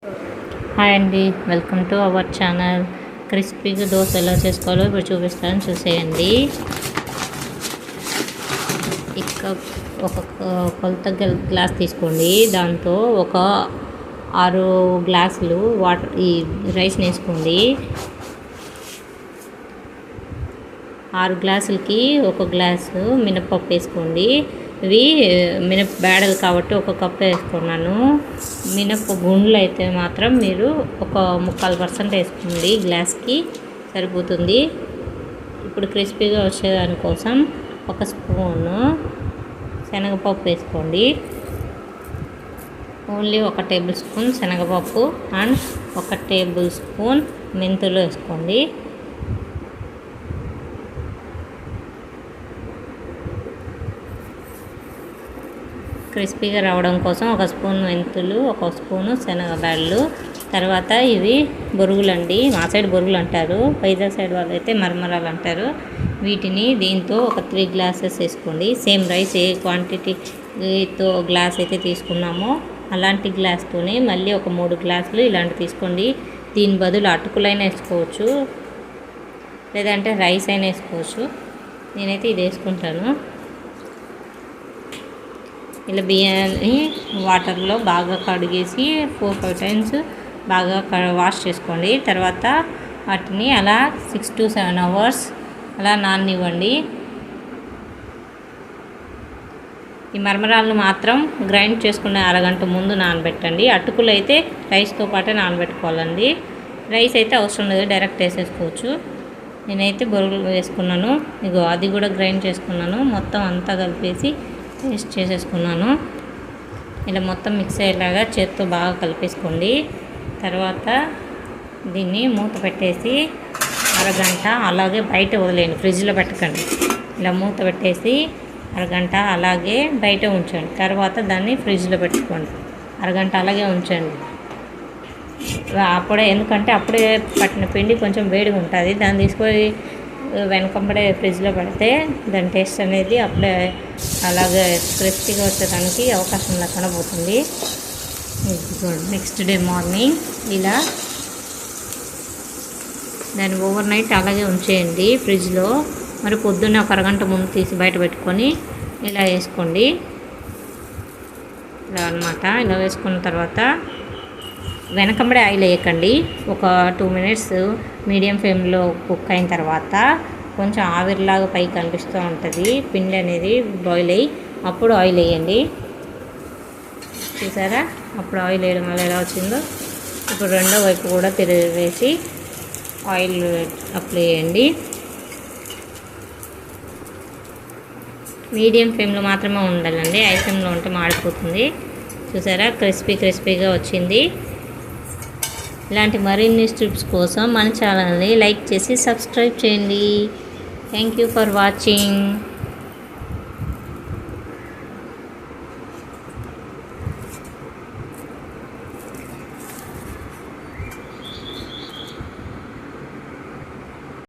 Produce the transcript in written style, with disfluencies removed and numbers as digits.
Hi అండి, welcome to our channel. క్రిస్పీగా దోశ ఎలా చేసుకోవాలో ఇప్పుడు చూపిస్తాను, చూసేయండి. ఇక ఒక కొలత గ్లాస్ తీసుకోండి. దాంతో ఒక 6 గ్లాసులు వాటర్ ఈ రైస్ని వేసుకోండి. 6 గ్లాసులకి 1 గ్లాసు మినపప్పు వేసుకోండి. ఇవి బేడలు కాబట్టి 1 కప్పు వేసుకున్నాను. మినప గుండ్లు అయితే మాత్రం మీరు ఒక 3/4% వేసుకోండి, గ్లాస్కి సరిపోతుంది. ఇప్పుడు క్రిస్పీగా వచ్చేదానికోసం 1 స్పూను శనగపప్పు వేసుకోండి. ఓన్లీ 1 టేబుల్ స్పూన్ శనగపప్పు అండ్ 1 టేబుల్ స్పూన్ మెంతులు వేసుకోండి. క్రిస్పీగా రావడం కోసం 1 స్పూన్ మెంతులు, 1 స్పూను శనగబ్యాళ్ళు. తర్వాత ఇవి బొరుగులు అండి, మా సైడ్ బొరుగులు అంటారు, వైజాగ్ సైడ్ వాళ్ళు అయితే మరమరాలు అంటారు. వీటిని దీంతో ఒక 3 గ్లాసెస్ వేసుకోండి. సేమ్ రైస్ ఏ క్వాంటిటీతో గ్లాస్ అయితే తీసుకున్నామో అలాంటి గ్లాస్తోనే మళ్ళీ ఒక 3 గ్లాసులు ఇలాంటి తీసుకోండి. దీని బదులు అటుకులైనా వేసుకోవచ్చు, లేదంటే రైస్ అయినా వేసుకోవచ్చు. నేనైతే ఇది వేసుకుంటాను. ఇలా బియ్యాన్ని వాటర్లో బాగా కడిగేసి 4-5 టైమ్స్ బాగా వాష్ చేసుకోండి. తర్వాత వాటిని అలా 6 to 7 hours అలా నాననివ్వండి. ఈ మరమరాలను మాత్రం గ్రైండ్ చేసుకునే అరగంట ముందు నానబెట్టండి. అటుకులు అయితే రైస్తో పాటే నానబెట్టుకోవాలండి. రైస్ అయితే అవసరం లేదు, డైరెక్ట్ వేసేసుకోవచ్చు. నేనైతే బొరుగులు వేసుకున్నాను. ఇగో అది కూడా గ్రైండ్ చేసుకున్నాను. మొత్తం అంతా కలిపేసి పేస్ట్ చేసేసుకున్నాను. ఇలా మొత్తం మిక్స్ అయ్యేలాగా చేత్తో బాగా కలిపేసుకోండి. తర్వాత దీన్ని మూత పెట్టేసి అరగంట అలాగే బయట వదిలేయండి, ఫ్రిడ్జ్లో పెట్టకండి. ఇలా మూత పెట్టేసి అరగంట అలాగే బయట ఉంచండి. తర్వాత దాన్ని ఫ్రిడ్జ్లో పెట్టుకోండి, అరగంట అలాగే ఉంచండి. అప్పుడే, ఎందుకంటే అప్పుడే పట్టిన పిండి కొంచెం వేడిగా ఉంటుంది. దాన్ని తీసుకొని వెనకంబడే ఫ్రిడ్జ్లో పెడితే దాని టేస్ట్ అనేది అప్పుడే అలాగే క్రిస్పీగా వచ్చేదానికి అవకాశం లేకుండా పోతుంది. నెక్స్ట్ డే మార్నింగ్ ఇలా దాన్ని ఓవర్ నైట్ అలాగే ఉంచేయండి ఫ్రిడ్జ్లో. మరి పొద్దున్న ఒక అరగంట ముందు తీసి బయట పెట్టుకొని ఇలా వేసుకోండి. ఇలా అన్నమాట. ఇలా వేసుకున్న తర్వాత వెనకంబడే ఆయిల్ వేయకండి. ఒక 2 minutes మీడియం ఫ్లేమ్లో కుక్ అయిన తర్వాత కొంచెం ఆవిరిలాగా పైకి కనిపిస్తూ ఉంటుంది పిండి అనేది బాయిల్ అయ్యి, అప్పుడు ఆయిల్ వేయండి. చూసారా, అప్పుడు ఆయిల్ వేయడం వల్ల ఎలా వచ్చిందో. ఇప్పుడు రెండో వైపు కూడా తిరిగేసి ఆయిల్ అప్లై చేయండి. మీడియం ఫ్లేమ్లో మాత్రమే ఉండాలండి, హై ఫ్లేమ్లో ఉంటే మాడిపోతుంది. చూసారా, క్రిస్పీగా వచ్చింది. ఇలాంటి మరిన్ని స్ట్రిప్స్ కోసం మన ఛానల్ని లైక్ చేసి సబ్స్క్రైబ్ చేయండి. Thank you for watching.